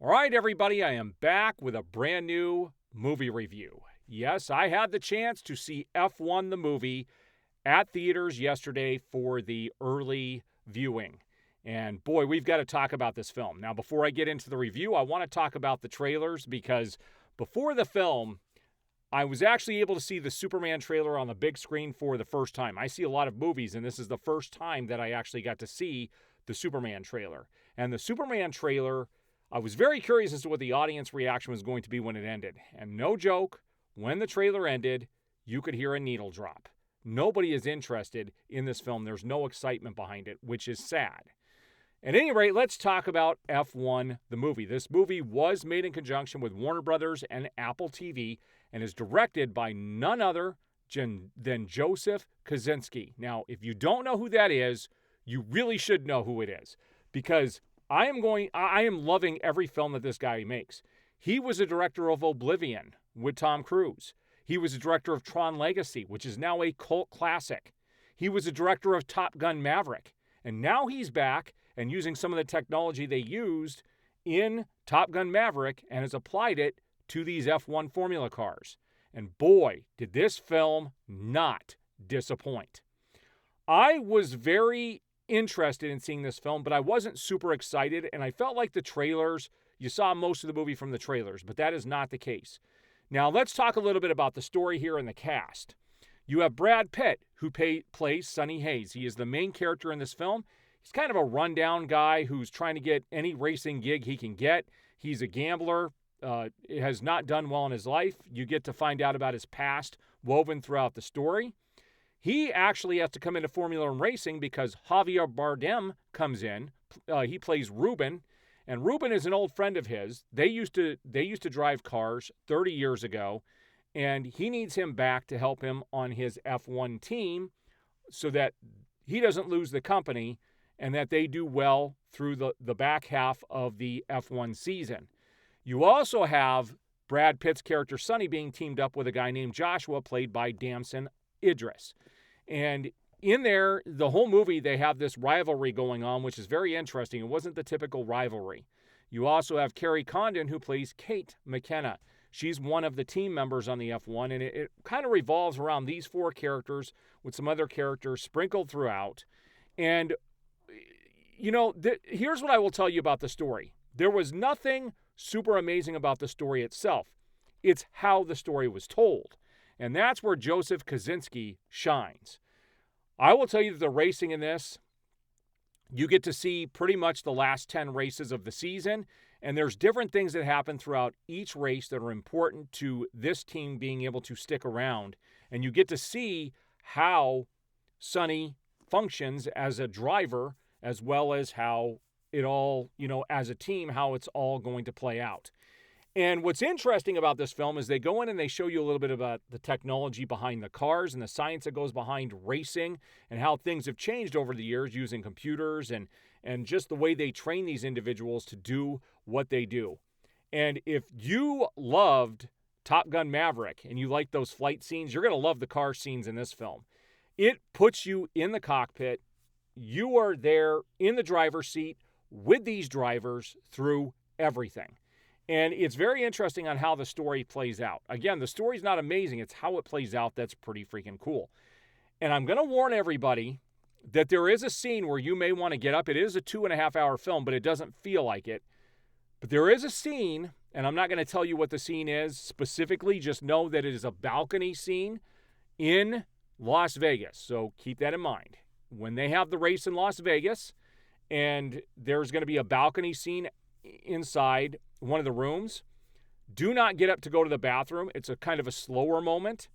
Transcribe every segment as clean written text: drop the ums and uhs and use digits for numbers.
All right, everybody, I am back with a brand new movie review. Yes, I had the chance to see F1 the movie at theaters yesterday for the early viewing. And boy, we've got to talk about this film. Now, before I get into the review, I want to talk about the trailers because before the film, I was actually able to see the Superman trailer on the big screen for the first time. I see a lot of movies, and this is the first time that I actually got to see the Superman trailer. And the Superman trailer, I was very curious as to what the audience reaction was going to be when it ended. And no joke, when the trailer ended, you could hear a needle drop. Nobody is interested in this film. There's no excitement behind it, which is sad. At any rate, let's talk about F1, the movie. This movie was made in conjunction with Warner Brothers and Apple TV and is directed by none other than Joseph Kosinski. Now, if you don't know who that is, you really should know who it is because I am loving every film that this guy makes. He was a director of Oblivion with Tom Cruise. He was a director of Tron Legacy, which is now a cult classic. He was a director of Top Gun Maverick. And now he's back and using some of the technology they used in Top Gun Maverick and has applied it to these F1 formula cars. And boy, did this film not disappoint. I was very interested in seeing this film, but I wasn't super excited, and I felt like the trailers, you saw most of the movie from the trailers, but that is not the case. Now, let's talk a little bit about the story here and the cast. You have Brad Pitt, who plays Sonny Hayes. He is the main character in this film. He's kind of a rundown guy who's trying to get any racing gig he can get. He's a gambler, has not done well in his life. You get to find out about his past woven throughout the story. He actually has to come into Formula One racing because Javier Bardem comes in. He plays Ruben, and Ruben is an old friend of his. They used to drive cars 30 years ago, and he needs him back to help him on his F1 team so that he doesn't lose the company and that they do well through the back half of the F1 season. You also have Brad Pitt's character Sonny being teamed up with a guy named Joshua, played by Damson Idris. And in there, the whole movie, they have this rivalry going on, which is very interesting. It wasn't the typical rivalry. You also have Carrie Condon, who plays Kate McKenna. She's one of the team members on the F1, and it kind of revolves around these four characters with some other characters sprinkled throughout. And, here's what I will tell you about the story. There was nothing super amazing about the story itself. It's how the story was told. And that's where Joseph Kosinski shines. I will tell you that the racing in this, you get to see pretty much the last 10 races of the season, and there's different things that happen throughout each race that are important to this team being able to stick around. And you get to see how Sonny functions as a driver as well as how it all, as a team, how it's all going to play out. And what's interesting about this film is they go in and they show you a little bit about the technology behind the cars and the science that goes behind racing and how things have changed over the years using computers and just the way they train these individuals to do what they do. And if you loved Top Gun Maverick and you like those flight scenes, you're going to love the car scenes in this film. It puts you in the cockpit. You are there in the driver's seat with these drivers through everything. And it's very interesting on how the story plays out. Again, the story's not amazing. It's how it plays out that's pretty freaking cool. And I'm going to warn everybody that there is a scene where you may want to get up. It is a 2.5-hour film, but it doesn't feel like it. But there is a scene, and I'm not going to tell you what the scene is specifically. Just know that it is a balcony scene in Las Vegas. So keep that in mind. When they have the race in Las Vegas, and there's going to be a balcony scene inside one of the rooms, do not get up to go to the bathroom. It's a kind of a slower moment,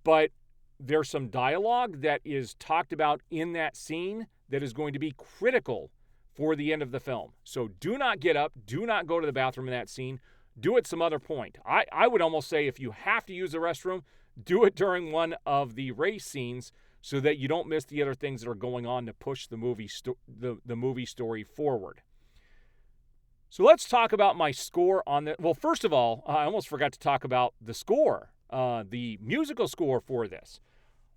but there's some dialogue that is talked about in that scene that is going to be critical for the end of the film. So do not get up. Do not go to the bathroom in that scene. Do it some other point. I would almost say if you have to use the restroom, do it during one of the race scenes so that you don't miss the other things that are going on to push the movie story forward. So let's talk about my score on the. Well, first of all, I almost forgot to talk about the score, the musical score for this.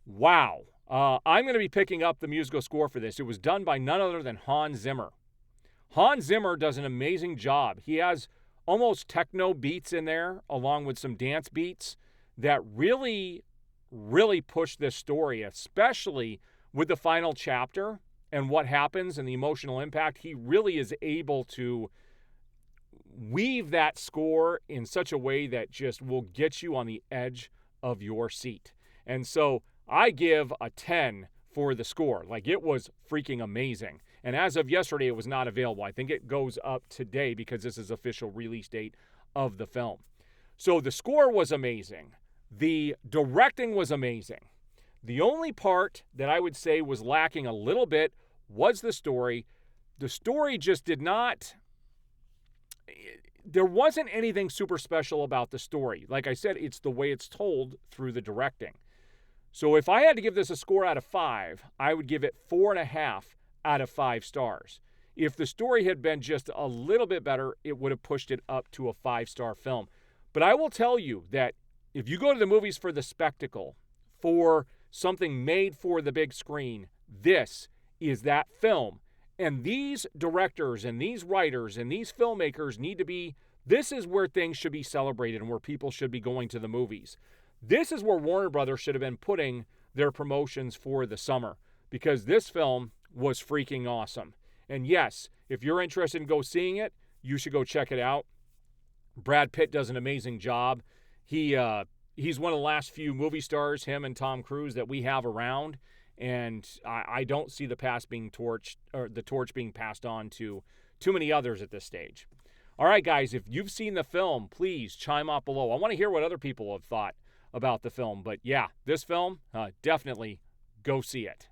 Wow. I'm going to be picking up the musical score for this. It was done by none other than Hans Zimmer. Hans Zimmer does an amazing job. He has almost techno beats in there, along with some dance beats that really, really push this story, especially with the final chapter and what happens and the emotional impact. He really is able to weave that score in such a way that just will get you on the edge of your seat. And so I give a 10 for the score. Like, it was freaking amazing. And as of yesterday, it was not available. I think it goes up today because this is official release date of the film. So the score was amazing. The directing was amazing. The only part that I would say was lacking a little bit was the story. The story just did not... There wasn't anything super special about the story. Like I said, it's the way it's told through the directing. So if I had to give this a score out of 5, I would give it 4.5 out of 5 stars. If the story had been just a little bit better, it would have pushed it up to a 5-star film. But I will tell you that if you go to the movies for the spectacle, for something made for the big screen, this is that film. And these directors and these writers and these filmmakers need to be, this is where things should be celebrated and where people should be going to the movies. This is where Warner Brothers should have been putting their promotions for the summer, because this film was freaking awesome. And yes, if you're interested in go seeing it, you should go check it out. Brad Pitt does an amazing job. He's one of the last few movie stars, him and Tom Cruise, that we have around. And I don't see the torch being passed on to too many others at this stage. All right, guys, if you've seen the film, please chime up below. I want to hear what other people have thought about the film. But yeah, this film, definitely go see it.